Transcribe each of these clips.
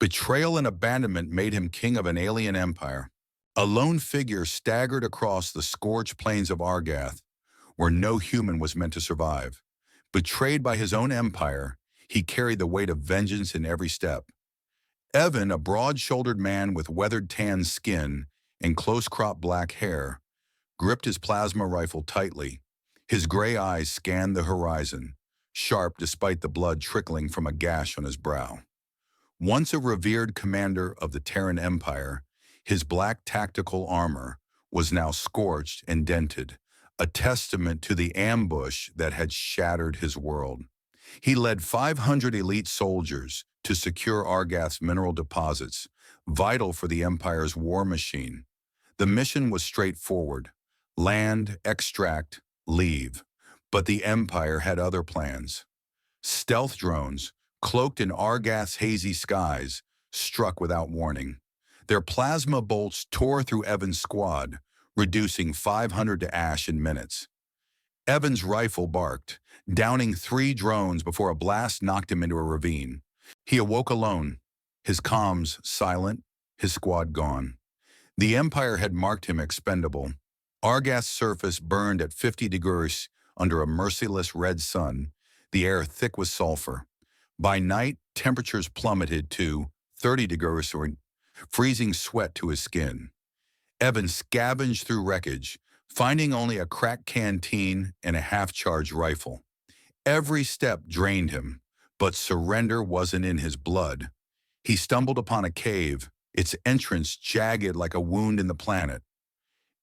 Betrayal and abandonment made him king of an alien empire. A lone figure staggered across the scorched plains of Argath, where no human was meant to survive. Betrayed by his own empire, he carried the weight of vengeance in every step. Evan, a broad-shouldered man with weathered tan skin and close-cropped black hair, gripped his plasma rifle tightly. His gray eyes scanned the horizon, sharp despite the blood trickling from a gash on his brow. Once a revered commander of the Terran Empire, his black tactical armor was now scorched and dented, a testament to the ambush that had shattered his world. He led 500 elite soldiers to secure Argath's mineral deposits, vital for the Empire's war machine. The mission was straightforward: land, extract, leave. But the Empire had other plans. Stealth drones, cloaked in Argath's hazy skies, struck without warning. Their plasma bolts tore through Evan's squad, reducing 500 to ash in minutes. Evan's rifle barked, downing 3 drones before a blast knocked him into a ravine. He awoke alone, his comms silent, his squad gone. The Empire had marked him expendable. Argath's surface burned at 50 degrees under a merciless red sun, the air thick with sulfur. By night, temperatures plummeted to 30 degrees, freezing sweat to his skin. Evan scavenged through wreckage, finding only a cracked canteen and a half-charged rifle. Every step drained him, but surrender wasn't in his blood. He stumbled upon a cave, its entrance jagged like a wound in the planet.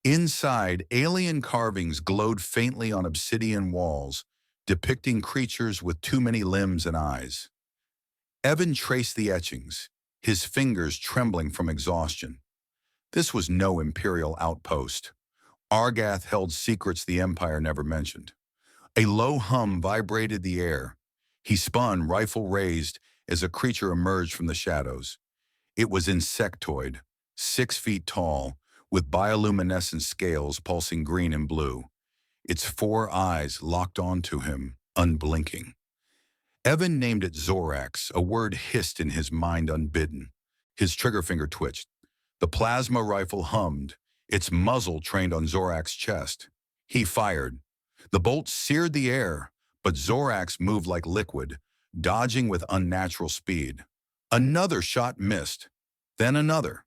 Inside, alien carvings glowed faintly on obsidian walls, depicting creatures with too many limbs and eyes. Evan traced the etchings, his fingers trembling from exhaustion. This was no Imperial outpost. Argath held secrets the Empire never mentioned. A low hum vibrated the air. He spun, rifle raised, as a creature emerged from the shadows. It was insectoid, 6 feet tall, with bioluminescent scales pulsing green and blue. Its 4 eyes locked onto him, unblinking. Evan named it Zorax, a word hissed in his mind unbidden. His trigger finger twitched. The plasma rifle hummed, its muzzle trained on Zorax's chest. He fired. The bolt seared the air, but Zorax moved like liquid, dodging with unnatural speed. Another shot missed, then another.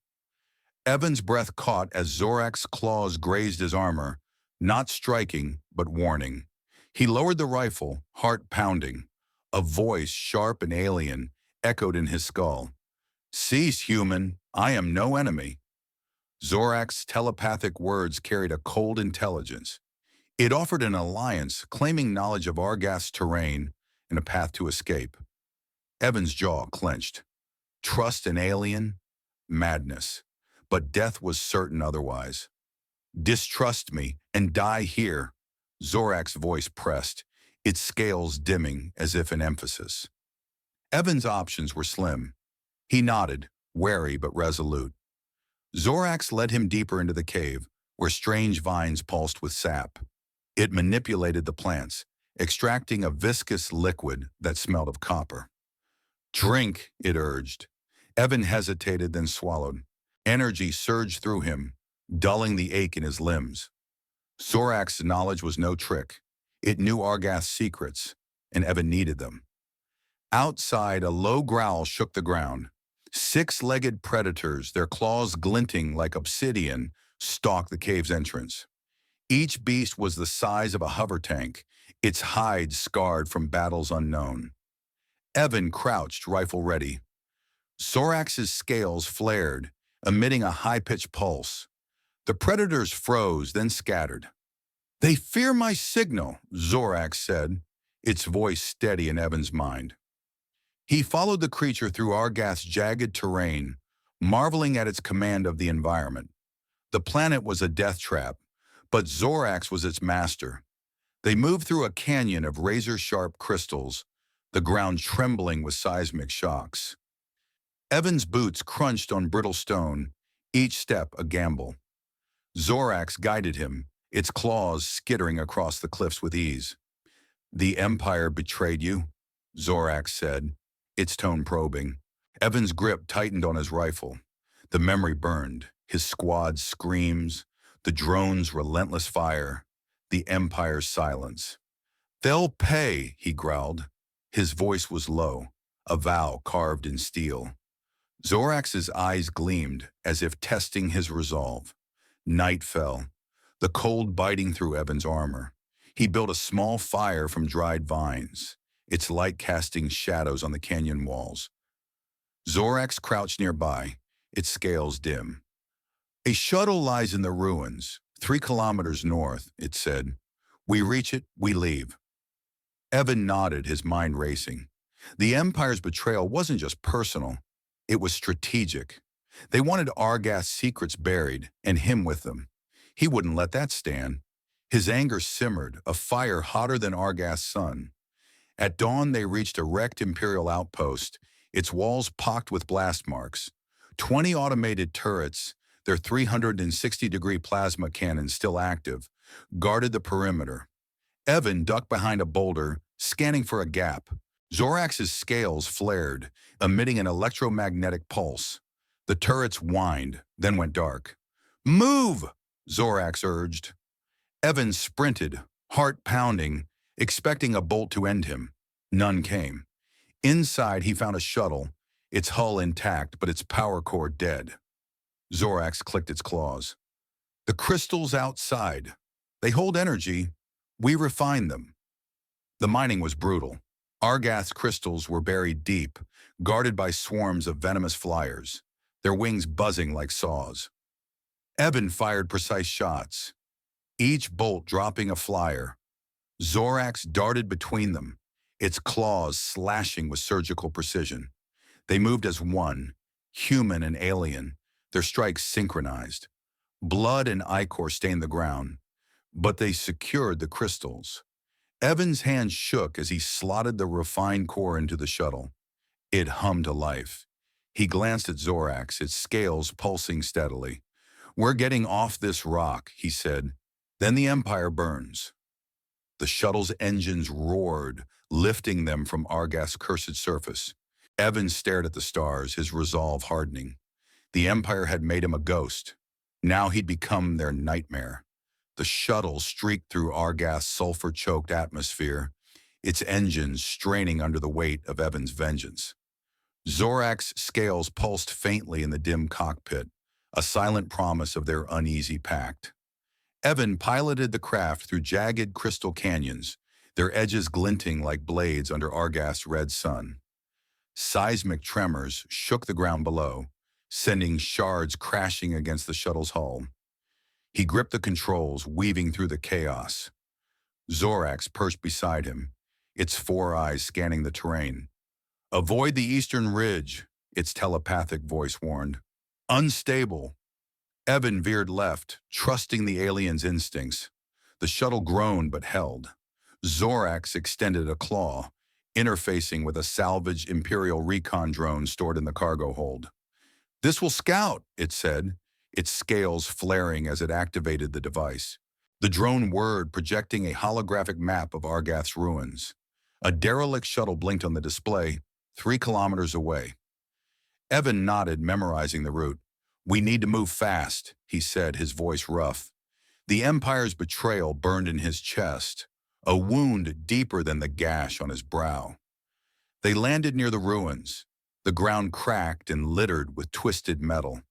Evan's breath caught as Zorax's claws grazed his armor, not striking, but warning. He lowered the rifle, heart pounding. A voice, sharp and alien, echoed in his skull. "Cease, human. I am no enemy." Zorax's telepathic words carried a cold intelligence. It offered an alliance, claiming knowledge of Argath's terrain and a path to escape. Evan's jaw clenched. Trust an alien? Madness. But death was certain otherwise. "Distrust me and die here," Zorax's voice pressed, its scales dimming as if in emphasis. Evan's options were slim. He nodded, wary but resolute. Zorax led him deeper into the cave, where strange vines pulsed with sap. It manipulated the plants, extracting a viscous liquid that smelled of copper. "Drink," it urged. Evan hesitated, then swallowed. Energy surged through him, dulling the ache in his limbs. Zorax's knowledge was no trick. It knew Argath's secrets, and Evan needed them. Outside, a low growl shook the ground. 6-legged predators, their claws glinting like obsidian, stalked the cave's entrance. Each beast was the size of a hover tank, its hide scarred from battles unknown. Evan crouched, rifle ready. Zorax's scales flared, emitting a high-pitched pulse. The predators froze, then scattered. "They fear my signal," Zorax said, its voice steady in Evan's mind. He followed the creature through Argath's jagged terrain, marveling at its command of the environment. The planet was a death trap, but Zorax was its master. They moved through a canyon of razor-sharp crystals, the ground trembling with seismic shocks. Evan's boots crunched on brittle stone, each step a gamble. Zorax guided him, its claws skittering across the cliffs with ease. "The Empire betrayed you," Zorax said, its tone probing. Evan's grip tightened on his rifle. The memory burned, his squad's screams, the drone's relentless fire, the Empire's silence. "They'll pay," he growled. His voice was low, a vow carved in steel. Zorax's eyes gleamed as if testing his resolve. Night fell, the cold biting through Evan's armor. He built a small fire from dried vines, its light casting shadows on the canyon walls. Zorax crouched nearby, its scales dim. "A shuttle lies in the ruins, 3 kilometers north," it said. "We reach it, we leave." Evan nodded, his mind racing. The Empire's betrayal wasn't just personal, it was strategic. They wanted Argath's secrets buried, and him with them. He wouldn't let that stand. His anger simmered, a fire hotter than Argath's sun. At dawn, they reached a wrecked Imperial outpost, its walls pocked with blast marks. 20 automated turrets, their 360-degree plasma cannons still active, guarded the perimeter. Evan ducked behind a boulder, scanning for a gap. Zorax's scales flared, emitting an electromagnetic pulse. The turrets whined, then went dark. "Move!" Zorax urged. Evan sprinted, heart pounding, expecting a bolt to end him. None came. Inside, he found a shuttle, its hull intact but its power core dead. Zorax clicked its claws. "The crystals outside. They hold energy. We refine them." The mining was brutal. Argath's crystals were buried deep, guarded by swarms of venomous flyers, their wings buzzing like saws. Evan fired precise shots, each bolt dropping a flyer. Zorax darted between them, its claws slashing with surgical precision. They moved as one, human and alien, their strikes synchronized. Blood and ichor stained the ground, but they secured the crystals. Evan's hand shook as he slotted the refined core into the shuttle. It hummed to life. He glanced at Zorax, its scales pulsing steadily. "We're getting off this rock," he said. "Then the Empire burns." The shuttle's engines roared, lifting them from Argath's cursed surface. Evan stared at the stars, his resolve hardening. The Empire had made him a ghost. Now he'd become their nightmare. The shuttle streaked through Argath's sulfur-choked atmosphere, its engines straining under the weight of Evan's vengeance. Zorax's scales pulsed faintly in the dim cockpit, a silent promise of their uneasy pact. Evan piloted the craft through jagged crystal canyons, their edges glinting like blades under Argath's red sun. Seismic tremors shook the ground below, sending shards crashing against the shuttle's hull. He gripped the controls, weaving through the chaos. Zorax perched beside him, its 4 eyes scanning the terrain. "Avoid the eastern ridge," its telepathic voice warned. "Unstable." Evan veered left, trusting the alien's instincts. The shuttle groaned but held. Zorax extended a claw, interfacing with a salvaged Imperial recon drone stored in the cargo hold. "This will scout," it said, its scales flaring as it activated the device. The drone whirred, projecting a holographic map of Argath's ruins. A derelict shuttle blinked on the display, 3 kilometers away. Evan nodded, memorizing the route. "We need to move fast," he said, his voice rough. The Empire's betrayal burned in his chest, a wound deeper than the gash on his brow. They landed near the ruins, the ground cracked and littered with twisted metal.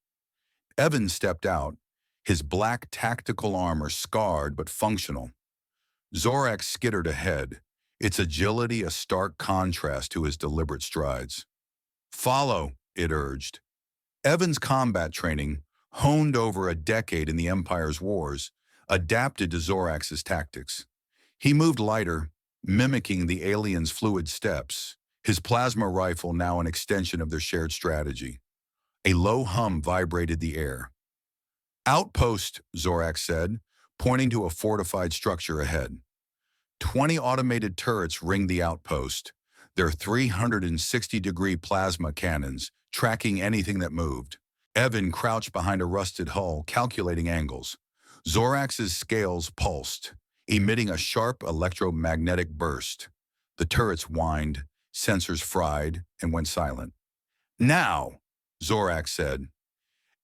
Evan stepped out, his black tactical armor scarred but functional. Zorax skittered ahead, its agility a stark contrast to his deliberate strides. "Follow," it urged. Evan's combat training, honed over a decade in the Empire's wars, adapted to Zorax's tactics. He moved lighter, mimicking the alien's fluid steps, his plasma rifle now an extension of their shared strategy. A low hum vibrated the air. "Outpost," Zorax said, pointing to a fortified structure ahead. 20 automated turrets ringed the outpost, their 360-degree plasma cannons tracking anything that moved. Evan crouched behind a rusted hull, calculating angles. Zorax's scales pulsed, emitting a sharp electromagnetic burst. The turrets whined, sensors fried, and went silent. Now, Zorak said.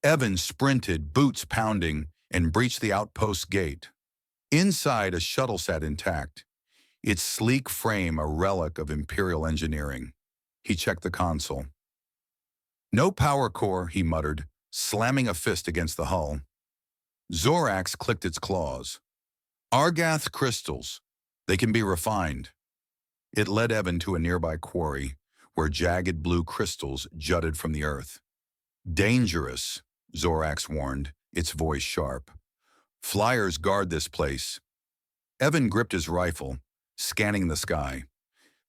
Evan sprinted, boots pounding, and breached the outpost gate. Inside, a shuttle sat intact, its sleek frame a relic of Imperial engineering. He checked the console. No power core, he muttered, slamming a fist against the hull. Zorax clicked its claws. Argath crystals. They can be refined. It led Evan to a nearby quarry, where jagged blue crystals jutted from the earth. Dangerous, Zorax warned, its voice sharp. Flyers guard this place. Evan gripped his rifle, scanning the sky.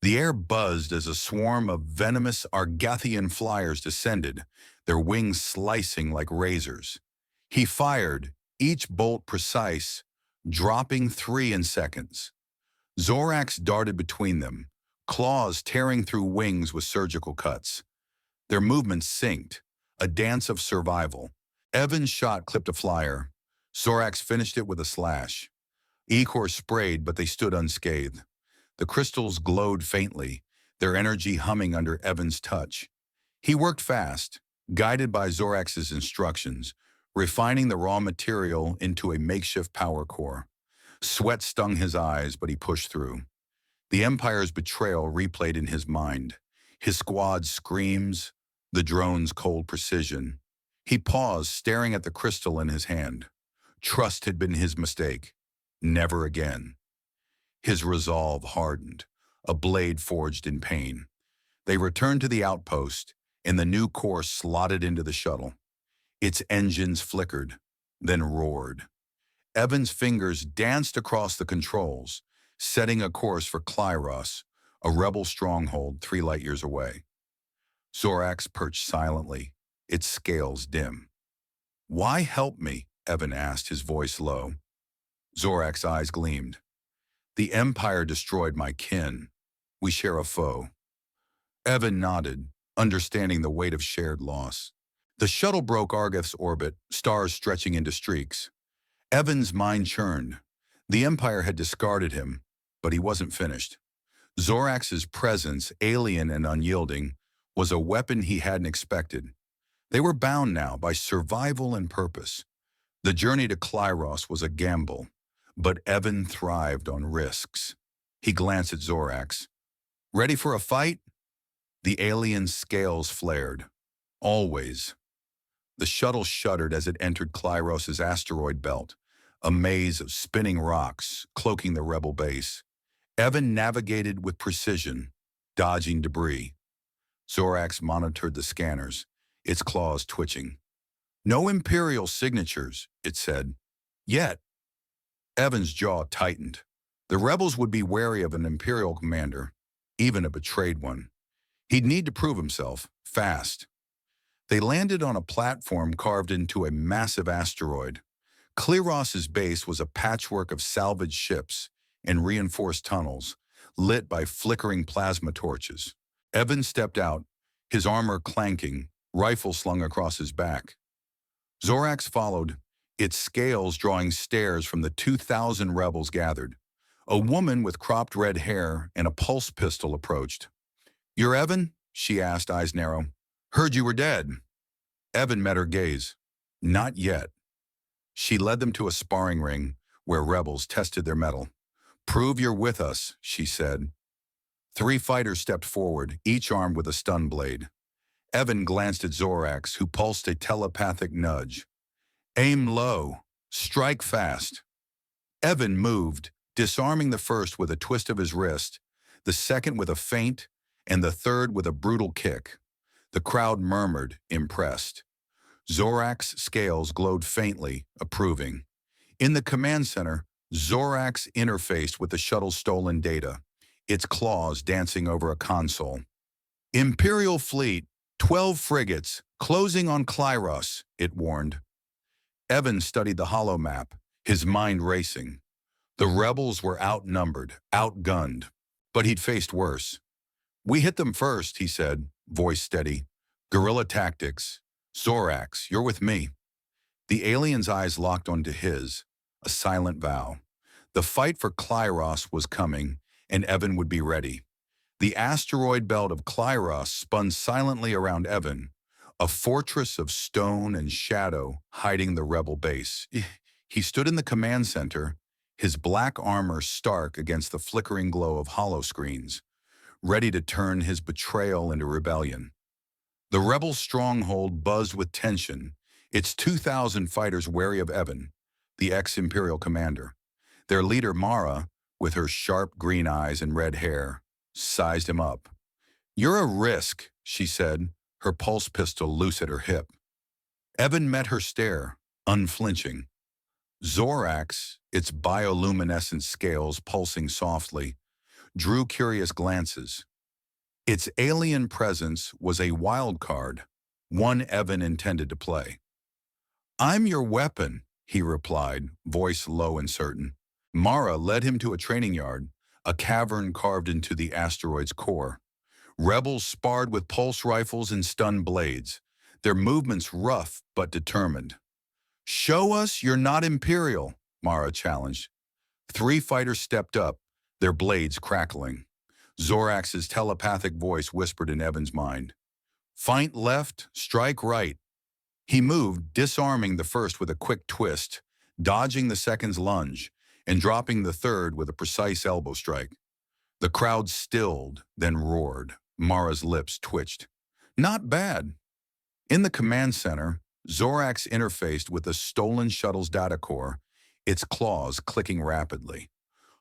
The air buzzed as a swarm of venomous Argathian flyers descended, their wings slicing like razors. He fired, each bolt precise, dropping 3 in seconds. Zorax darted between them, claws tearing through wings with surgical cuts. Their movements synced, a dance of survival. Evan's shot clipped a flyer. Zorax finished it with a slash. Ecor sprayed, but they stood unscathed. The crystals glowed faintly, their energy humming under Evan's touch. He worked fast, guided by Zorax's instructions, refining the raw material into a makeshift power core. Sweat stung his eyes, but he pushed through. The Empire's betrayal replayed in his mind. His squad's screams, the drone's cold precision. He paused, staring at the crystal in his hand. Trust had been his mistake. Never again. His resolve hardened, a blade forged in pain. They returned to the outpost, and the new core slotted into the shuttle. Its engines flickered, then roared. Evan's fingers danced across the controls, setting a course for Klyros, a rebel stronghold 3 light-years away. Zorax perched silently, its scales dim. "Why help me?" Evan asked, his voice low. Zorax's eyes gleamed. "The Empire destroyed my kin. We share a foe." Evan nodded, understanding the weight of shared loss. The shuttle broke Argath's orbit, stars stretching into streaks. Evan's mind churned. The Empire had discarded him, but he wasn't finished. Zorax's presence, alien and unyielding, was a weapon he hadn't expected. They were bound now by survival and purpose. The journey to Klyros was a gamble, but Evan thrived on risks. He glanced at Zorax. "Ready for a fight?" The alien's scales flared. "Always." The shuttle shuddered as it entered Klyros' asteroid belt, a maze of spinning rocks cloaking the rebel base. Evan navigated with precision, dodging debris. Zorax monitored the scanners, its claws twitching. "No Imperial signatures," it said. "Yet." Evan's jaw tightened. The rebels would be wary of an Imperial commander, even a betrayed one. He'd need to prove himself, fast. They landed on a platform carved into a massive asteroid. Klyros' base was a patchwork of salvaged ships and reinforced tunnels, lit by flickering plasma torches. Evan stepped out, his armor clanking, rifle slung across his back. Zorax followed, its scales drawing stares from the 2,000 rebels gathered. A woman with cropped red hair and a pulse pistol approached. "You're Evan?" she asked, eyes narrow. "Heard you were dead." Evan met her gaze. "Not yet." She led them to a sparring ring where rebels tested their mettle. "Prove you're with us," she said. 3 fighters stepped forward, each armed with a stun blade. Evan glanced at Zorax, who pulsed a telepathic nudge. "Aim low. Strike fast." Evan moved, disarming the first with a twist of his wrist, the second with a feint, and the third with a brutal kick. The crowd murmured, impressed. Zorax's scales glowed faintly, approving. In the command center, Zorax interfaced with the shuttle's stolen data, its claws dancing over a console. "Imperial fleet, 12 frigates, closing on Klyros," it warned. Evan studied the holomap, his mind racing. The rebels were outnumbered, outgunned, but he'd faced worse. "We hit them first," he said, voice steady. "Guerrilla tactics. Zorax, you're with me." The alien's eyes locked onto his, a silent vow. The fight for Klyros was coming, and Evan would be ready. The asteroid belt of Clyros spun silently around Evan, a fortress of stone and shadow hiding the rebel base. He stood in the command center, his black armor stark against the flickering glow of holoscreens, ready to turn his betrayal into rebellion. The rebel stronghold buzzed with tension, its 2,000 fighters wary of Evan, the ex-Imperial commander. Their leader, Mara, with her sharp green eyes and red hair, sized him up. "You're a risk," she said, her pulse pistol loose at her hip. Evan met her stare, unflinching. Zorax, its bioluminescent scales pulsing softly, drew curious glances. Its alien presence was a wild card, one Evan intended to play. "I'm your weapon," he replied, voice low and certain. Mara led him to a training yard, a cavern carved into the asteroid's core. Rebels sparred with pulse rifles and stun blades, their movements rough but determined. "Show us you're not Imperial," Mara challenged. 3 fighters stepped up, their blades crackling. Zorax's telepathic voice whispered in Evan's mind. "Feint left, strike right." He moved, disarming the first with a quick twist, dodging the second's lunge, and dropping the third with a precise elbow strike. The crowd stilled, then roared. Mara's lips twitched. "Not bad." In the command center, Zorax interfaced with the stolen shuttle's data core, its claws clicking rapidly.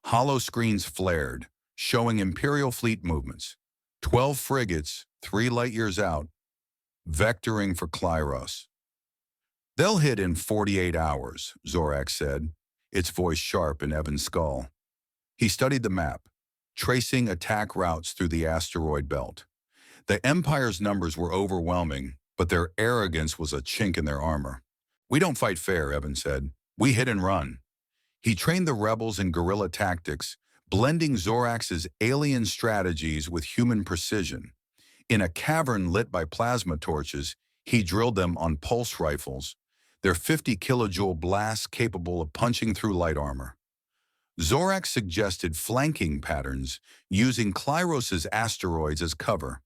Hollow screens flared, showing Imperial fleet movements. 12 frigates, 3 light-years out, vectoring for Clyros. "They'll hit in 48 hours, Zorax said, its voice sharp in Evan's skull. He studied the map, tracing attack routes through the asteroid belt. The Empire's numbers were overwhelming, but their arrogance was a chink in their armor. "We don't fight fair," Evan said. "We hit and run." He trained the rebels in guerrilla tactics, blending Zorax's alien strategies with human precision. In a cavern lit by plasma torches, he drilled them on pulse rifles, their 50-kilojoule blasts capable of punching through light armor. Zorax suggested flanking patterns, using Clyros's asteroids as cover.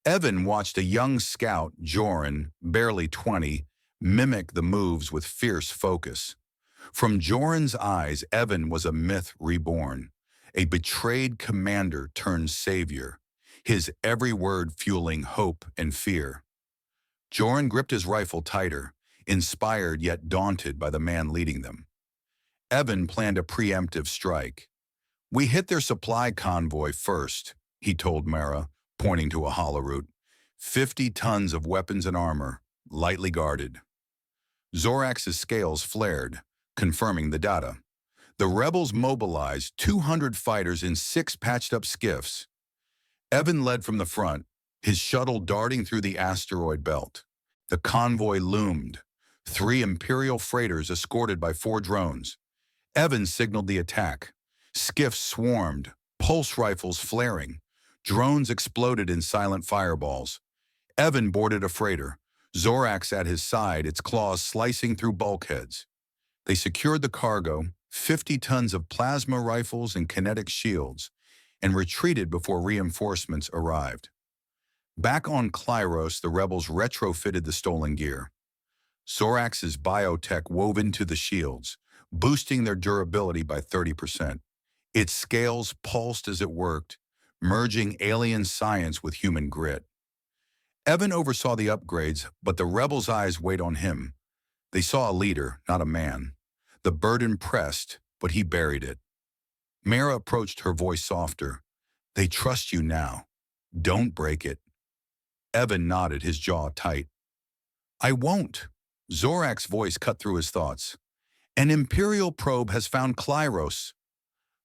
Evan watched a young scout, Joran, barely 20, mimic the moves with fierce focus. From Joran's eyes, Evan was a myth reborn, a betrayed commander turned savior, his every word fueling hope and fear. Joran gripped his rifle tighter, inspired yet daunted by the man leading them. Evan planned a preemptive strike. "We hit their supply convoy first," he told Mara, pointing to a hollow route. 50 tons of weapons and armor, lightly guarded. Zorax's scales flared, confirming the data. The rebels mobilized 200 fighters in 6 patched-up skiffs. Evan led from the front, his shuttle darting through the asteroid belt. The convoy loomed, 3 Imperial freighters escorted by 4 drones. Evan signaled the attack. Skiffs swarmed, pulse rifles flaring. Drones exploded in silent fireballs. Evan boarded a freighter, Zorax at his side, its claws slicing through bulkheads. They secured the cargo, 50 tons of plasma rifles and kinetic shields, and retreated before reinforcements arrived. Back on Clyros, the rebels retrofitted the stolen gear. Zorax's biotech wove into the shields, boosting their durability by 30%. Its scales pulsed as it worked, merging alien science with human grit. Evan oversaw the upgrades, but the rebels' eyes weighed on him. They saw a leader, not a man. The burden pressed, but he buried it. Mara approached, her voice softer. "They trust you now. Don't break it." Evan nodded, his jaw tight. "I won't." Zorax's voice cut through his thoughts. "An Imperial probe has found Clyros."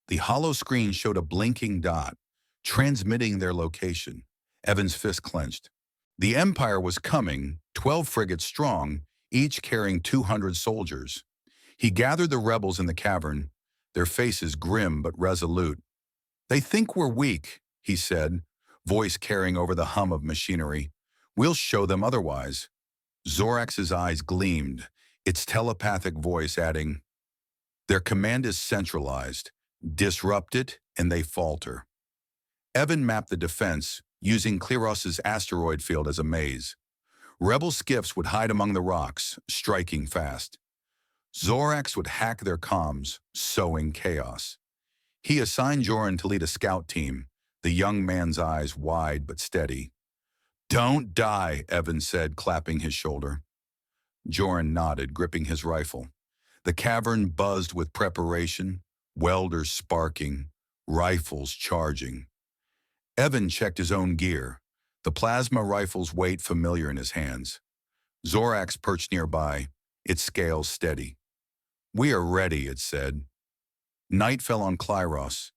The hollow screen showed a blinking dot, transmitting their location. Evan's fist clenched. The Empire was coming, 12 frigates strong, each carrying 200 soldiers. He gathered the rebels in the cavern, their faces grim but resolute. "They think we're weak," he said, voice carrying over the hum of machinery. "We'll show them otherwise." Zorax's eyes gleamed, its telepathic voice adding, "Their command is centralized. Disrupt it, and they falter." Evan mapped the defense, using Cleros's asteroid field as a maze. Rebel skiffs would hide among the rocks, striking fast. Zorax would hack their comms, sowing chaos. He assigned Joran to lead a scout team, the young man's eyes wide but steady. "Don't die," Evan said, clapping his shoulder. Joran nodded, gripping his rifle. The cavern buzzed with preparation, welders sparking, rifles charging. Evan checked his own gear, the plasma rifle's weight familiar in his hands. Zorax perched nearby, its scales steady. "We are ready," it said. Night fell on Clyros,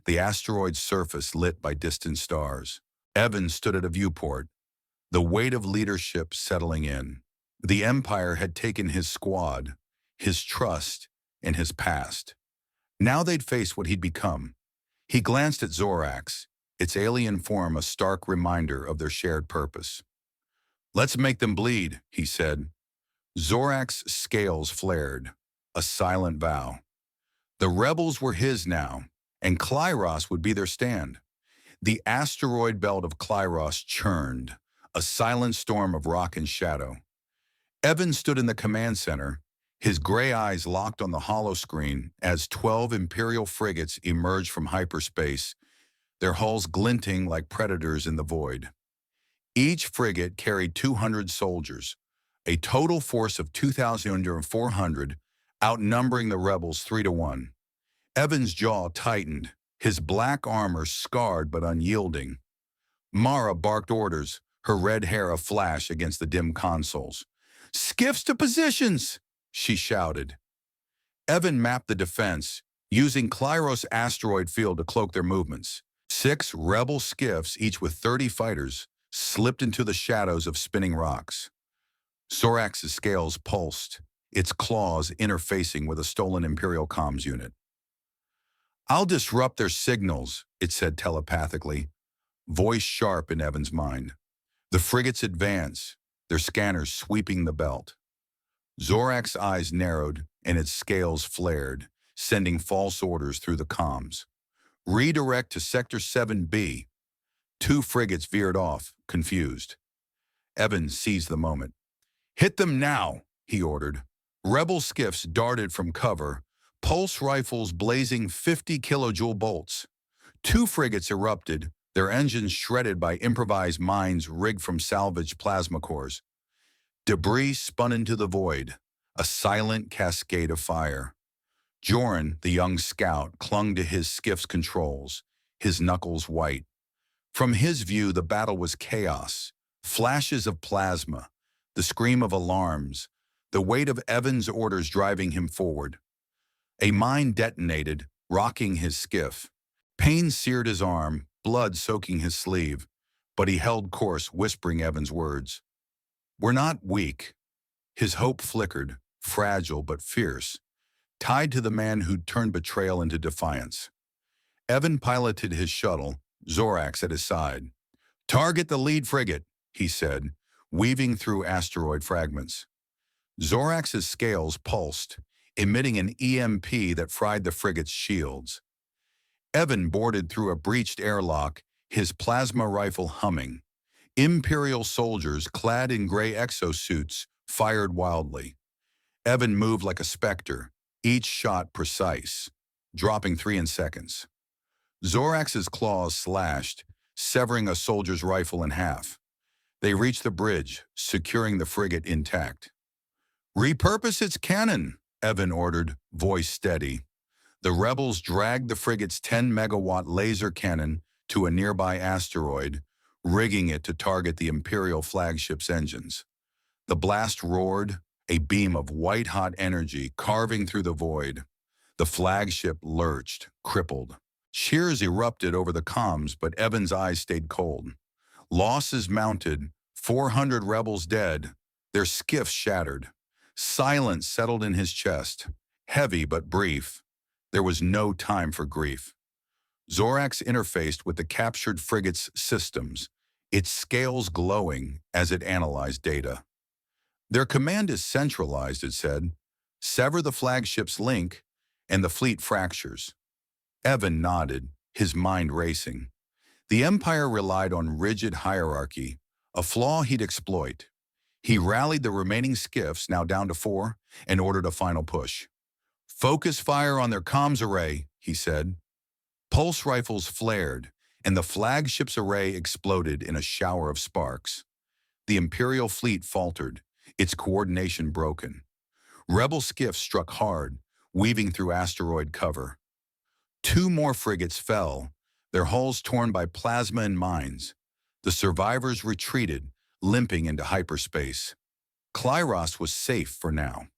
the asteroid's surface lit by distant stars. Evan stood at a viewport, the weight of leadership settling in. The Empire had taken his squad, his trust, and his past. Now they'd face what he'd become. He glanced at Zorax, its alien form a stark reminder of their shared purpose. "Let's make them bleed," he said. Zorax's scales flared, a silent vow. The rebels were his now, and Clyros would be their stand. The asteroid belt of Clyros churned, a silent storm of rock and shadow. Evan stood in the command center, his gray eyes locked on the hollow screen as 12 Imperial frigates emerged from hyperspace, their hulls glinting like predators in the void. Each frigate carried 200 soldiers, a total force of 2,400, outnumbering the rebels 3-1. Evan's jaw tightened, his black armor scarred but unyielding. Mara barked orders, her red hair aflash against the dim consoles. "Skiffs to positions!" she shouted. Evan mapped the defense, using Clyros' asteroid field to cloak their movements. 6 rebel skiffs, each with 30 fighters, slipped into the shadows of spinning rocks. Zorax's scales pulsed, its claws interfacing with a stolen Imperial comms unit. "I'll disrupt their signals," it said telepathically, voice sharp in Evan's mind. The frigates advance, their scanners sweeping the belt. Zorax's eyes narrowed and its scales flared, sending false orders through the comms. "Redirect to Sector 7B. 2 frigates veered off, confused. Evan seized the moment. "Hit them now," he ordered. Rebel skiffs darted from cover, pulse rifles blazing 50 kilojoule bolts. 2 frigates erupted, their engines shredded by improvised mines rigged from salvaged plasma cores. Debris spun into the void, a silent cascade of fire. Joran, the young scout, clung to his skiff's controls, his knuckles white. From his view, the battle was chaos, flashes of plasma, the scream of alarms, the weight of Evan's orders driving him forward. A mine detonated, rocking his skiff. Pain seared his arm, blood soaking his sleeve, but he held course, whispering Evan's words. "We're not weak." His hope flickered, fragile but fierce, tied to the man who'd turned betrayal into defiance. Evan piloted his shuttle, Zorax at his side. "Target the lead frigate," he said, weaving through asteroid fragments. Zorax's scales pulsed, emitting an EMP that fried the frigate's shields. Evan boarded through a breached airlock, his plasma rifle humming. Imperial soldiers, clad in gray exosuits, fired wildly. Evan moved like a specter, each shot precise, dropping 3 in seconds. Zorax's claws slashed, severing a soldier's rifle in half. They reached the bridge, securing the frigate intact. "Repurpose its cannon," Evan ordered, voice steady. The rebels dragged the frigate's 10-megawatt laser cannon to a nearby asteroid, rigging it to target the Imperial flagship's engines. The blast roared, a beam of white-hot energy carving through the void. The flagship lurched, crippled. Cheers erupted over the comms, but Evan's eyes stayed cold. Losses mounted, 400 rebels dead, their skiffs shattered. Silence settled in his chest, heavy but brief. There was no time for grief. Zorax interfaced with the captured frigate's systems, its scales glowing as it analyzed data. "Their command is centralized," it said. "Sever the flagship's link, and the fleet fractures." Evan nodded, his mind racing. The Empire relied on rigid hierarchy, a flaw he'd exploit. He rallied the remaining skiffs, now down to 4, and ordered a final push. "Focus fire on their comms array," he said. Pulse rifles flared, and the flagship's array exploded in a shower of sparks. The Imperial fleet faltered, its coordination broken. Rebel skiffs struck hard, weaving through asteroid cover. 2 more frigates fell, their hulls torn by plasma and mines. The survivors retreated, limping into hyperspace. Klyros was safe for now.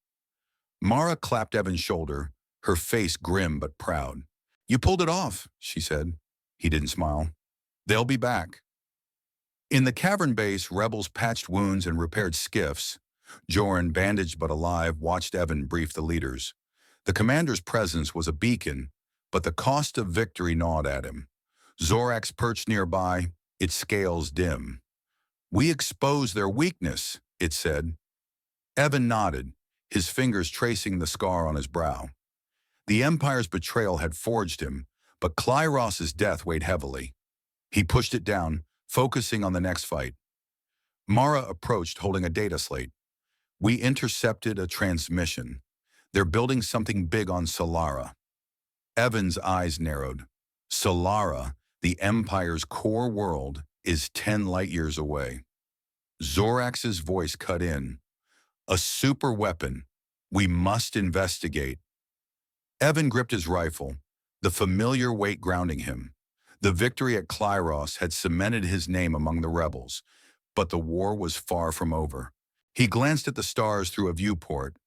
Mara clapped Evan's shoulder, her face grim but proud. "You pulled it off," she said. He didn't smile. "They'll be back." In the cavern base, rebels patched wounds and repaired skiffs. Joran, bandaged but alive, watched Evan brief the leaders. The commander's presence was a beacon, but the cost of victory gnawed at him. Zorax perched nearby, its scales dim. "We exposed their weakness," it said. Evan nodded, his fingers tracing the scar on his brow. The Empire's betrayal had forged him, but Klyros's death weighed heavily. He pushed it down, focusing on the next fight. Mara approached, holding a data slate. "We intercepted a transmission. They're building something big on Solara." Evan's eyes narrowed. Solara, the Empire's core world, is 10 light-years away. Zorax's voice cut in. "A super weapon. We must investigate." Evan gripped his rifle, the familiar weight grounding him. The victory at Klyros had cemented his name among the rebels, but the war was far from over. He glanced at the stars through a viewport,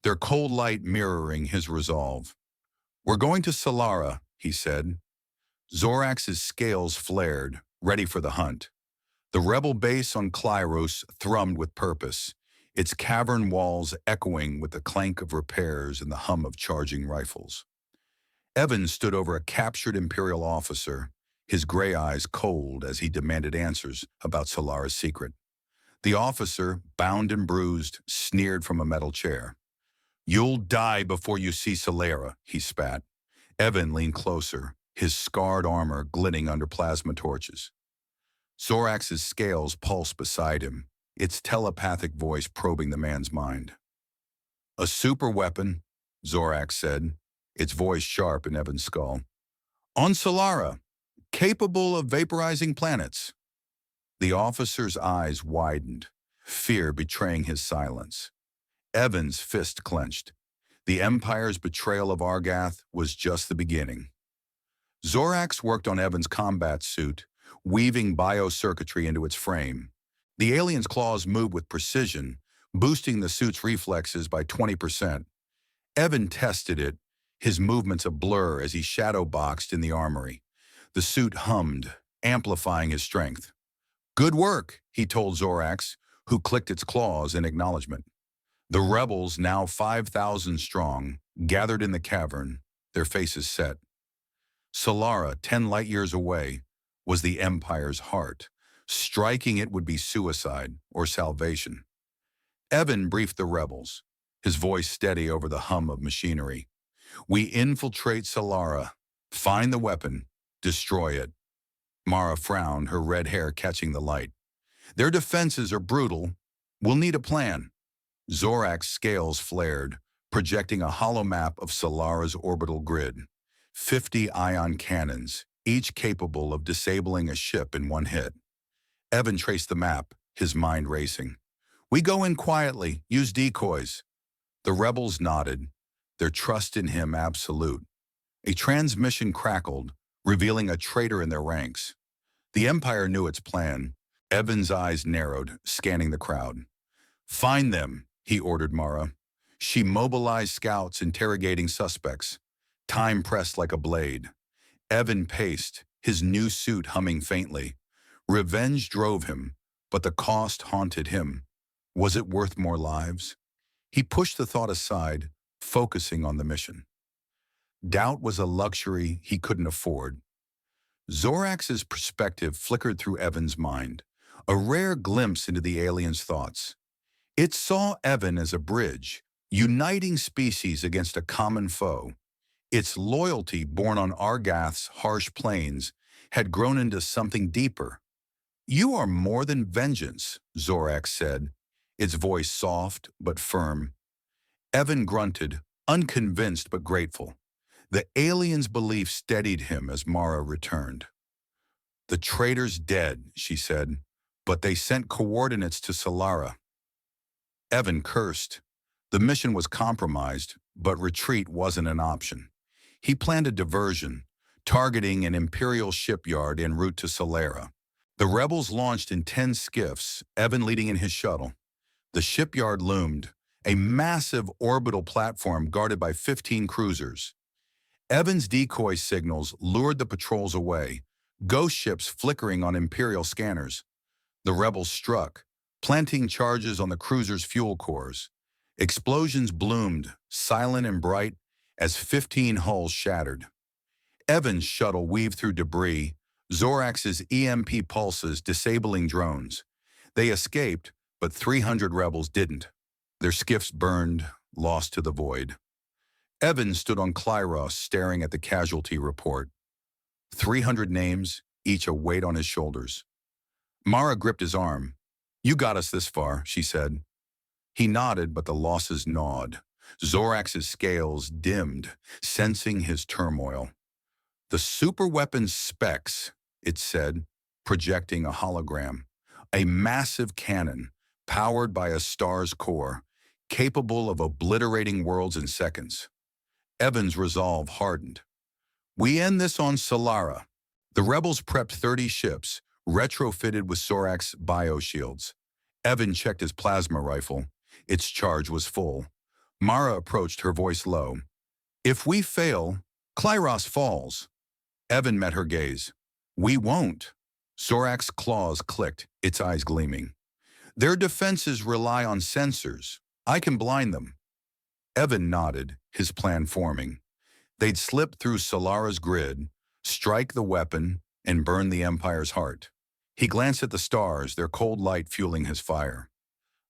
their cold light mirroring his resolve. "We're going to Solara," he said. Zorax's scales flared, ready for the hunt. The rebel base on Klyros thrummed with purpose, its cavern walls echoing with the clank of repairs and the hum of charging rifles. Evan stood over a captured Imperial officer, his gray eyes cold as he demanded answers about Solara's secret. The officer, bound and bruised, sneered from a metal chair. "You'll die before you see Solara," he spat. Evan leaned closer, his scarred armor glinting under plasma torches. Zorax's scales pulsed beside him, its telepathic voice probing the man's mind. "A super weapon," Zorax said, its voice sharp in Evan's skull. "On Solara, capable of vaporizing planets." The officer's eyes widened, fear betraying his silence. Evan's fist clenched. The Empire's betrayal of Argath was just the beginning. Zorax worked on Evan's combat suit, weaving biocircuitry into its frame. The alien's claws moved with precision, boosting the suit's reflexes by 20%. Evan tested it, his movements a blur as he shadow-boxed in the armory. The suit hummed, amplifying his strength. "Good work," he told Zorax, who clicked its claws in acknowledgement. The rebels, now 5,000 strong, gathered in the cavern, their faces set. Solara, 10 light-years away, was the Empire's heart. Striking it would be suicide or salvation. Evan briefed the rebels, his voice steady over the hum of machinery. "We infiltrate Solara, find the weapon, destroy it." Mara frowned, her red hair catching the light. "Their defenses are brutal. We'll need a plan." Zorax's scales flared, projecting a hollow map of Solara's orbital grid. 50 ion cannons, each capable of disabling a ship in one hit. Evan traced the map, his mind racing. "We go in quietly, use decoys." The rebels nodded, their trust in him absolute. A transmission crackled, revealing a traitor in their ranks. The Empire knew its plan. Evan's eyes narrowed, scanning the crowd. "Find them," he ordered Mara. She mobilized scouts interrogating suspects. Time pressed like a blade. Evan paced, his new suit humming faintly. Revenge drove him, but the cost haunted him. Was it worth more lives? He pushed the thought aside, focusing on the mission. Doubt was a luxury he couldn't afford. Zorax's perspective flickered through Evan's mind, a rare glimpse into the alien's thoughts. It saw Evan as a bridge, uniting species against a common foe. Its loyalty, born on Argath's harsh plains, had grown into something deeper. "You are more than vengeance," Zorax said, its voice soft but firm. Evan grunted, unconvinced but grateful. The alien's belief steadied him as Mara returned. "The traitor's dead," she said, "but they sent coordinates to Solara." Evan cursed. The mission was compromised, but retreat wasn't an option. He planned a diversion, targeting an Imperial shipyard en route to Solara. The rebels launched in 10 skiffs, Evan leading in his shuttle. The shipyard loomed, a massive orbital platform guarded by 15 cruisers. Evan's decoy signals lured the patrols away, ghost ships flickering on Imperial scanners. The rebels struck, planting charges on the cruiser's fuel cores. Explosions bloomed, silent and bright, as 15 hulls shattered. Evan's shuttle weaved through debris, Zorax's EMP pulses disabling drones. They escaped, but 300 rebels didn't. Their skiffs burned, lost to the void. Evan stood on Klyros staring at the casualty report. 300 names, each a weight on his shoulders. Mara gripped his arm. "You got us this far," she said. He nodded, but the losses gnawed. Zorax's scales dimmed, sensing his turmoil. "The superweapon's specs," it said, projecting a hologram. "A massive cannon, powered by a star's core, capable of obliterating worlds in seconds." Evan's resolve hardened. "We end this on Solara." The rebels prepped 30 ships, retrofitted with Zorax bioshields. Evan checked his plasma rifle. Its charge was full. Mara approached, her voice low. "If we fail, Klyros falls." Evan met her gaze. "We won't." Zorax's claws clicked, its eyes gleaming. "Their defenses rely on sensors. I can blind them." Evan nodded, his plan forming. They'd slip through Solara's grid, strike the weapon, and burn the Empire's heart. He glanced at the stars, their cold light fueling his fire.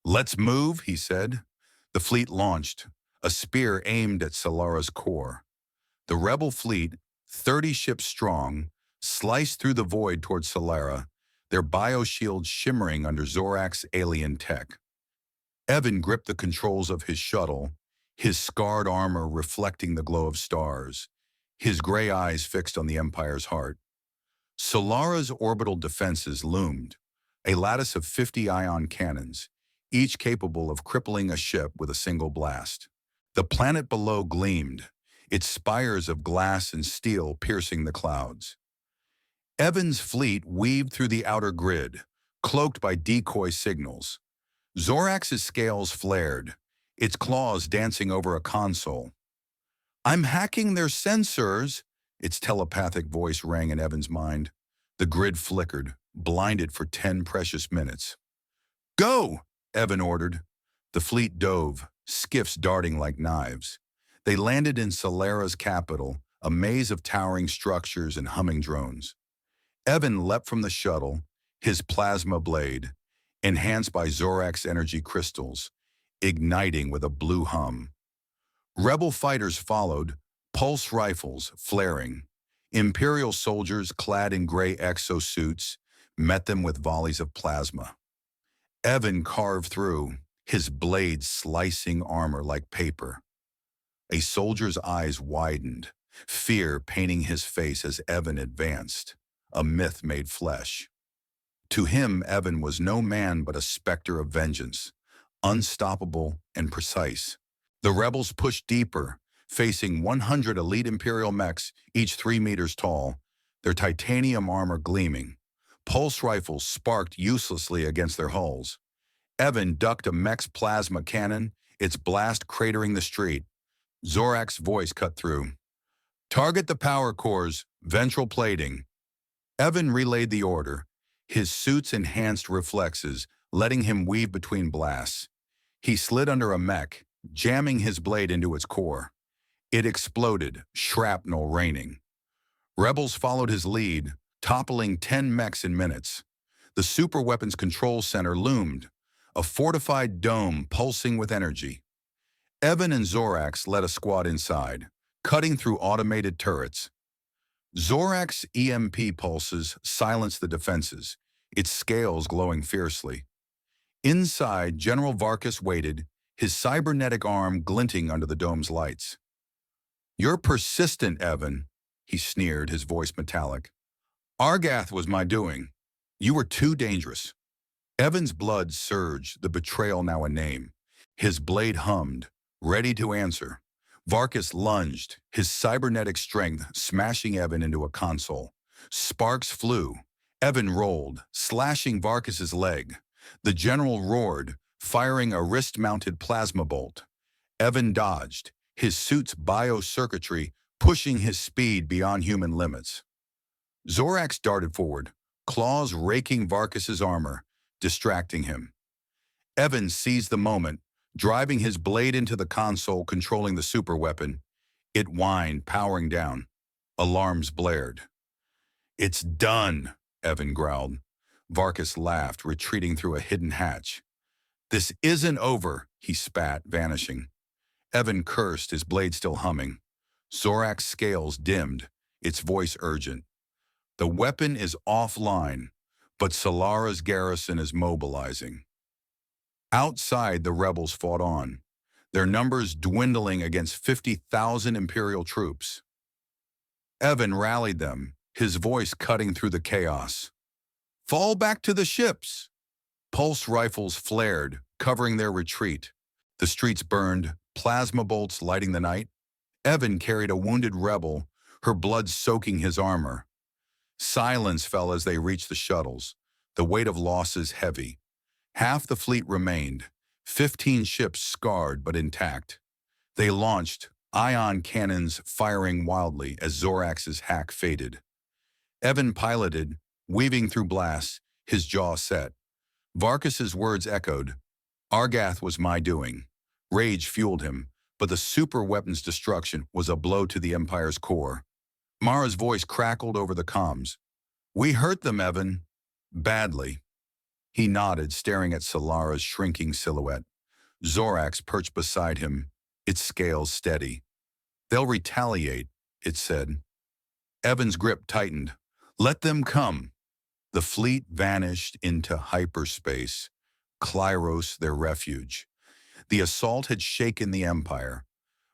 "Let's move," he said. The fleet launched, a spear aimed at Solara's core. The rebel fleet, 30 ships strong, sliced through the void toward Solara, their bioshields shimmering under Zorax's alien tech. Evan gripped the controls of his shuttle, his scarred armor reflecting the glow of stars, his gray eyes fixed on the Empire's heart. Solara's orbital defenses loomed, a lattice of 50 ion cannons, each capable of crippling a ship with a single blast. The planet below gleamed, its spires of glass and steel piercing the clouds. Evan's fleet weaved through the outer grid, cloaked by decoy signals. Zorax's scales flared, its claws dancing over a console. "I'm hacking their sensors," its telepathic voice rang in Evan's mind. The grid flickered, blinded for 10 precious minutes. "Go!" Evan ordered. The fleet dove, skiffs darting like knives. They landed in Solara's capital, a maze of towering structures and humming drones. Evan leapt from the shuttle, his plasma blade, enhanced by Zorax energy crystals, igniting with a blue hum. Rebel fighters followed, pulse rifles flaring. Imperial soldiers clad in gray exosuits met them with volleys of plasma. Evan carved through, his blade slicing armor like paper. A soldier's eyes widened, fear painting his face as Evan advanced, a myth made flesh. To him, Evan was no man but a specter of vengeance, unstoppable and precise. The rebels pushed deeper, facing 100 elite Imperial mechs, each 3 meters tall, their titanium armor gleaming. Pulse rifles sparked uselessly against their hulls. Evan ducked a mech's plasma cannon, its blast cratering the street. Zorax's voice cut through. "Target the power cores, ventral plating." Evan relayed the order, his suit's enhanced reflexes letting him weave between blasts. He slid under a mech, jamming his blade into its core. It exploded, shrapnel raining. Rebels followed his lead, toppling 10 mechs in minutes. The superweapons control center loomed, a fortified dome pulsing with energy. Evan and Zorax led a squad inside, cutting through automated turrets. Zorak's EMP pulses silenced the defenses, its scales glowing fiercely. Inside, General Varkas waited, his cybernetic arm glinting under the dome's lights. "You're persistent, Evan," he sneered, his voice metallic. "Argath was my doing. You were too dangerous." Evan's blood surged, the betrayal now a name. His blade hummed, ready to answer. Varkas lunged, his cybernetic strength smashing Evan into a console. Sparks flew. Evan rolled, slashing Varkas's leg. The general roared, firing a wrist-mounted plasma bolt. Evan dodged, his suit's biocircuitry pushing his speed beyond human limits. Zorax darted forward, claws raking Varkas's armor, distracting him. Evan seized the moment, driving his blade into the console controlling the superweapon. It whined, powering down. Alarms blared. "It's done," Evan growled. Varkas laughed, retreating through a hidden hatch. "This isn't over," he spat, vanishing. Evan cursed, his blade still humming. Zorak's scales dimmed, its voice urgent. "The weapon is offline, but Solara's garrison is mobilizing." Outside, the rebels fought on, their numbers dwindling against 50,000 Imperial troops. Evan rallied them, his voice cutting through the chaos. "Fall back to the ships!" Pulse rifles flared, covering their retreat. The streets burned, plasma bolts lighting the night. Evan carried a wounded rebel, her blood soaking his armor. Silence fell as they reached the shuttles, the weight of losses heavy. Half the fleet remained, 15 ships scarred but intact. They launched, ion cannons firing wildly as Zorax's hack faded. Evan piloted, weaving through blasts, his jaw set. Varkas's words echoed. "Argath was my doing." Rage fueled him, but the superweapon's destruction was a blow to the Empire's core. Mara's voice crackled over the comms. "We hurt them, Evan." "Badly." He nodded, staring at Solara's shrinking silhouette. Zorax perched beside him, its scales steady. "They'll retaliate," it said. Evan's grip tightened. "Let them come." The fleet vanished into hyperspace, Klyros their refuge. The assault had shaken the Empire,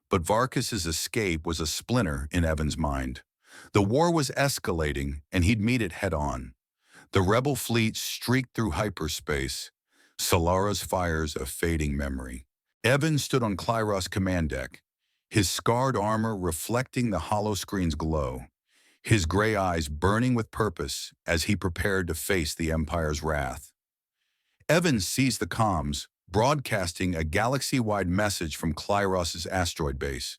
but Varkas's escape was a splinter in Evan's mind. The war was escalating, and he'd meet it head-on. The rebel fleet streaked through hyperspace, Solara's fires a fading memory. Evan stood on Klyros' command deck, his scarred armor reflecting the holoscreen's glow, his gray eyes burning with purpose as he prepared to face the Empire's wrath. Evan seized the comms, broadcasting a galaxy-wide message from Klyros' asteroid base.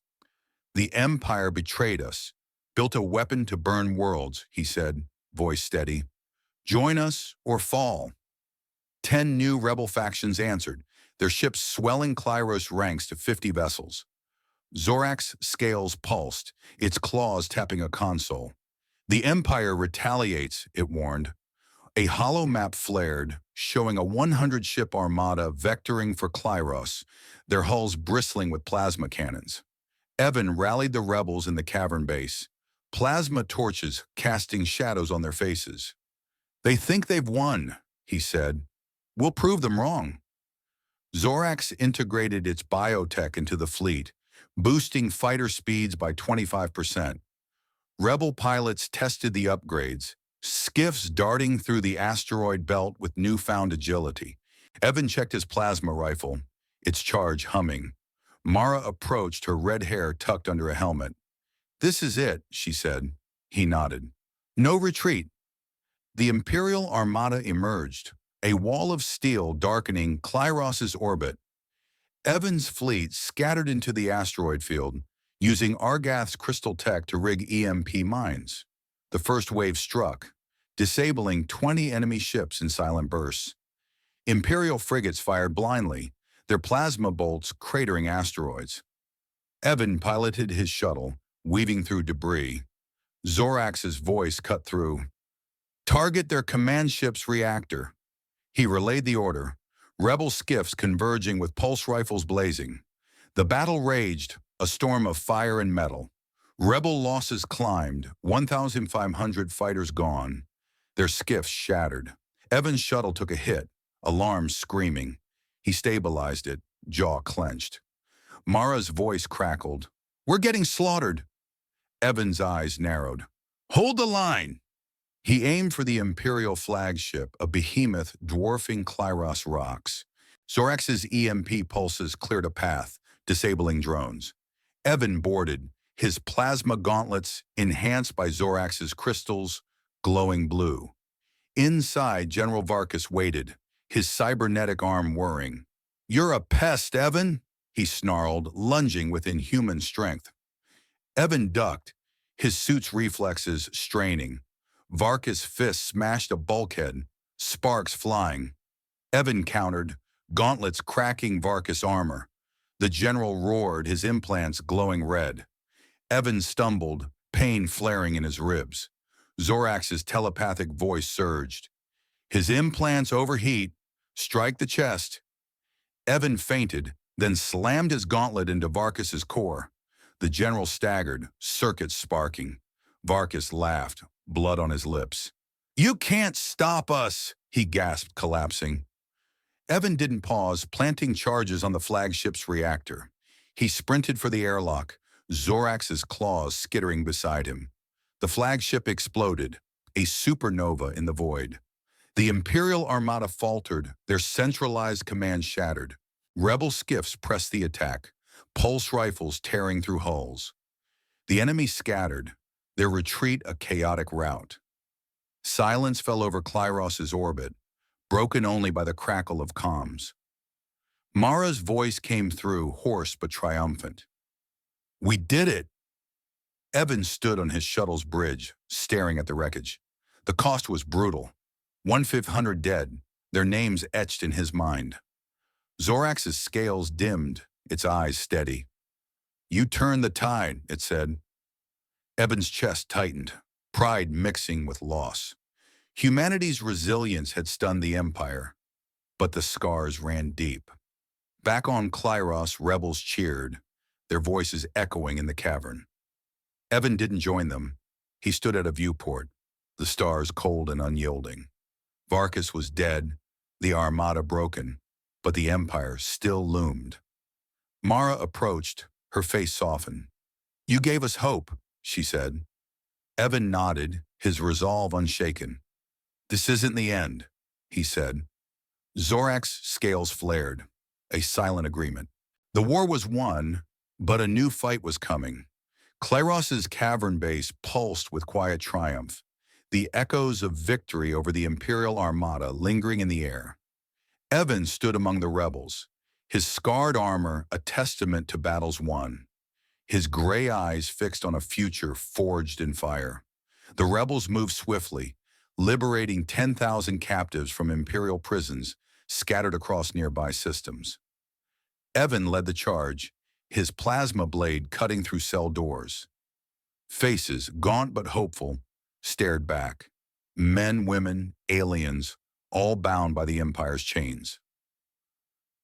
"The Empire betrayed us, built a weapon to burn worlds," he said, voice steady. "Join us or fall." 10 new rebel factions answered, their ships swelling Klyros ranks to 50 vessels. Zorax's scales pulsed, its claws tapping a console. "The Empire retaliates," it warned. A hollow map flared, showing a 100-ship armada vectoring for Klyros, their hulls bristling with plasma cannons. Evan rallied the rebels in the cavern base, plasma torches casting shadows on their faces. "They think they've won," he said. "We'll prove them wrong." Zorax integrated its biotech into the fleet, boosting fighter speeds by 25%. Rebel pilots tested the upgrades, skiffs darting through the asteroid belt with newfound agility. Evan checked his plasma rifle, its charge humming. Mara approached, her red hair tucked under a helmet. "This is it," she said. He nodded. "No retreat." The Imperial Armada emerged, a wall of steel darkening Klyros' orbit. Evan's fleet scattered into the asteroid field, using Argath's crystal tech to rig EMP mines. The first wave struck, disabling 20 enemy ships in silent bursts. Imperial frigates fired blindly, their plasma bolts cratering asteroids. Evan piloted his shuttle, weaving through debris. Zorax's voice cut through. "Target their command ship's reactor." He relayed the order, rebel skiffs converging with pulse rifles blazing. The battle raged, a storm of fire and metal. Rebel losses climbed, 1,500 fighters gone, their skiffs shattered. Evan's shuttle took a hit, alarms screaming. He stabilized it, jaw clenched. Mara's voice crackled. "We're getting slaughtered." Evan's eyes narrowed. "Hold the line!" He aimed for the Imperial flagship, a behemoth dwarfing Klyros rocks. Zorax's EMP pulses cleared a path, disabling drones. Evan boarded, his plasma gauntlets, enhanced by Zorax's crystals, glowing blue. Inside, General Varkas waited, his cybernetic arm whirring. "You're a pest, Evan," he snarled, lunging with inhuman strength. Evan ducked, his suit's reflexes straining. Varkas' fist smashed a bulkhead, sparks flying. Evan countered, gauntlets cracking Varkas' armor. The general roared, his implants glowing red. Evan stumbled, pain flaring in his ribs. Zorax's telepathic voice surged. "His implants overheat. Strike the chest." Evan fainted, then slammed his gauntlet into Varkas' core. The general staggered, circuits sparking. Varkas laughed, blood on his lips. "You can't stop us," he gasped, collapsing. Evan didn't pause, planting charges on the flagship's reactor. He sprinted for the airlock, Zorax's claws skittering beside him. The flagship exploded, a supernova in the void. The Imperial Armada faltered, their centralized command shattered. Rebel skiffs pressed the attack, pulse rifles tearing through hulls. The enemy scattered, their retreat a chaotic rout. Silence fell over Klyros' orbit, broken only by the crackle of comms. Mara's voice came through, hoarse but triumphant. "We did it!" Evan stood on his shuttle's bridge, staring at the wreckage. The cost was brutal. 1,500 dead, their names etched in his mind. Zorax's scales dimmed, its eyes steady. "You turned the tide," it said. Evan's chest tightened, pride mixing with loss. Humanity's resilience had stunned the Empire, but the scars ran deep. Back on Klyros, rebels cheered, their voices echoing in the cavern. Evan didn't join them. He stood at a viewport, the stars cold and unyielding. Varkas was dead, the Armada broken, but the Empire still loomed. Mara approached, her face softened. "You gave us hope," she said. Evan nodded, his resolve unshaken. "This isn't the end," he said. Zorax's scales flared, a silent agreement. The war was won, but a new fight was coming. Klyros' cavern base pulsed with quiet triumph, the echoes of victory over the Imperial Armada lingering in the air. Evan stood among the rebels, his scarred armor a testament to battles won, his gray eyes fixed on a future forged in fire. The rebels moved swiftly, liberating 10,000 captives from Imperial prisons scattered across nearby systems. Evan led the charge, his plasma blade cutting through cell doors. Faces, gaunt but hopeful, stared back. Men, women, aliens, all bound by the Empire's chains.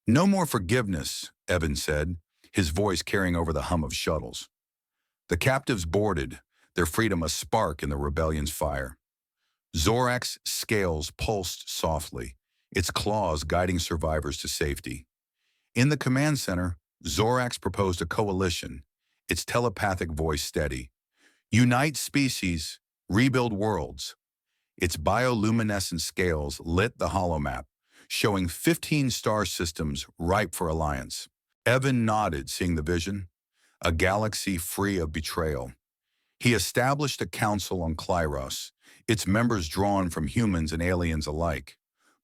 "No more forgiveness," Evan said, his voice carrying over the hum of shuttles. The captives boarded, their freedom a spark in the rebellion's fire. Zorax's scales pulsed softly, its claws guiding survivors to safety. In the command center, Zorax proposed a coalition, its telepathic voice steady. "Unite species, rebuild worlds." Its bioluminescent scales lit the holomap, showing 15 star systems ripe for alliance. Evan nodded, seeing the vision, a galaxy free of betrayal. He established a council on Klyros, its members drawn from humans and aliens alike.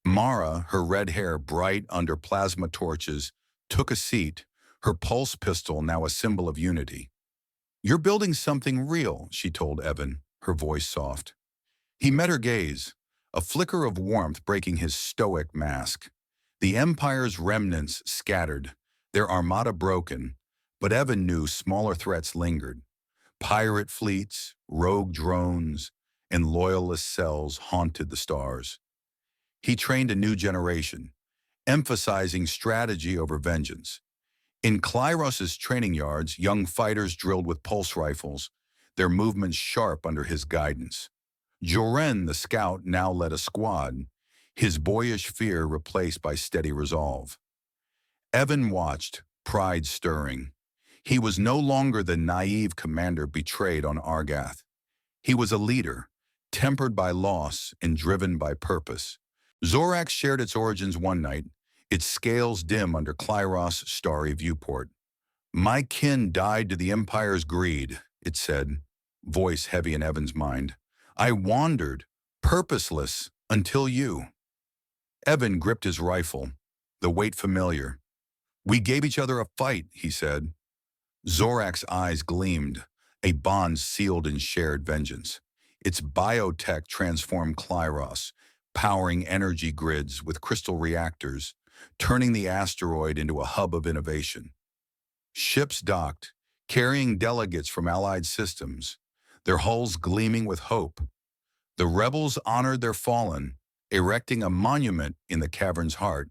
Mara, her red hair bright under plasma torches, took a seat, her pulse pistol now a symbol of unity. "You're building something real," she told Evan, her voice soft. He met her gaze, a flicker of warmth breaking his stoic mask. The Empire's remnants scattered, their armada broken, but Evan knew smaller threats lingered. Pirate fleets, rogue drones, and loyalist cells haunted the stars. He trained a new generation, emphasizing strategy over vengeance. In Klyros' training yards, young fighters drilled with pulse rifles, their movements sharp under his guidance. Joren, the scout, now led a squad, his boyish fear replaced by steady resolve. Evan watched, pride stirring. He was no longer the naive commander betrayed on Argath. He was a leader, tempered by loss and driven by purpose. Zorax shared its origins one night, its scales dim under Clyros' starry viewport. "My kin died to the Empire's greed," it said, voice heavy in Evan's mind. "I wandered, purposeless, until you." Evan gripped his rifle, the weight familiar. "We gave each other a fight," he said. Zorax's eyes gleamed, a bond sealed in shared vengeance. Its biotech transformed Clyros, powering energy grids with crystal reactors, turning the asteroid into a hub of innovation. Ships docked, carrying delegates from allied systems, their hulls gleaming with hope. The rebels honored their fallen, erecting a monument in the cavern's heart.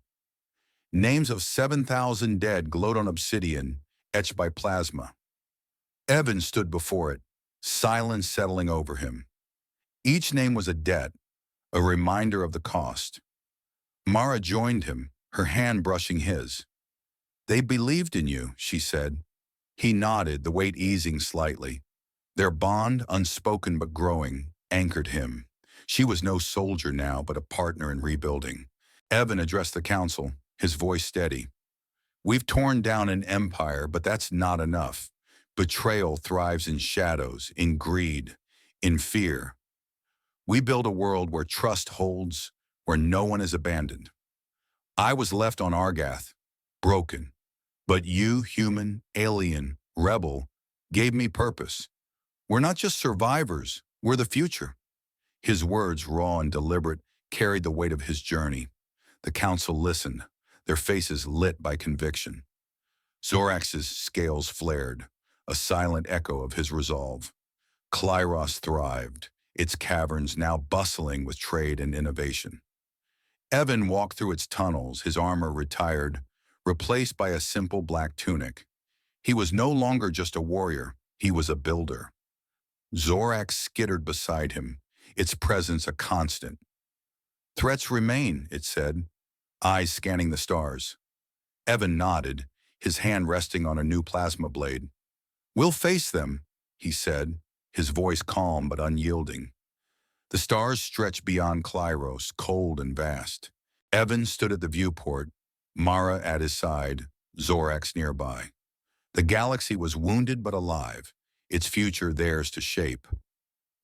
Names of 7,000 dead glowed on obsidian, etched by plasma. Evan stood before it, silence settling over him. Each name was a debt, a reminder of the cost. Mara joined him, her hand brushing his. "They believed in you," she said. He nodded, the weight easing slightly. Their bond, unspoken but growing, anchored him. She was no soldier now, but a partner in rebuilding. Evan addressed the council, his voice steady. "We've torn down an empire, but that's not enough. Betrayal thrives in shadows, in greed, in fear. We build a world where trust holds, where no one is abandoned. I was left on Argath, broken. But you, human, alien, rebel, gave me purpose. We're not just survivors, we're the future." His words, raw and deliberate, carried the weight of his journey. The council listened, their faces lit by conviction. Zorax's scales flared, a silent echo of his resolve. Clyros thrived, its caverns now bustling with trade and innovation. Evan walked through its tunnels, his armor retired, replaced by a simple black tunic. He was no longer just a warrior, he was a builder. Zorax skittered beside him, its presence a constant. "Threats remain," it said, eyes scanning the stars. Evan nodded, his hand resting on a new plasma blade. "We'll face them," he said, his voice calm but unyielding. The stars stretched beyond Clyros, cold and vast. Evan stood at the viewport, Mara at his side, Zorax nearby. The galaxy was wounded but alive, its future theirs to shape.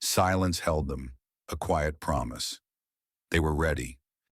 Silence held them, a quiet promise. They were ready.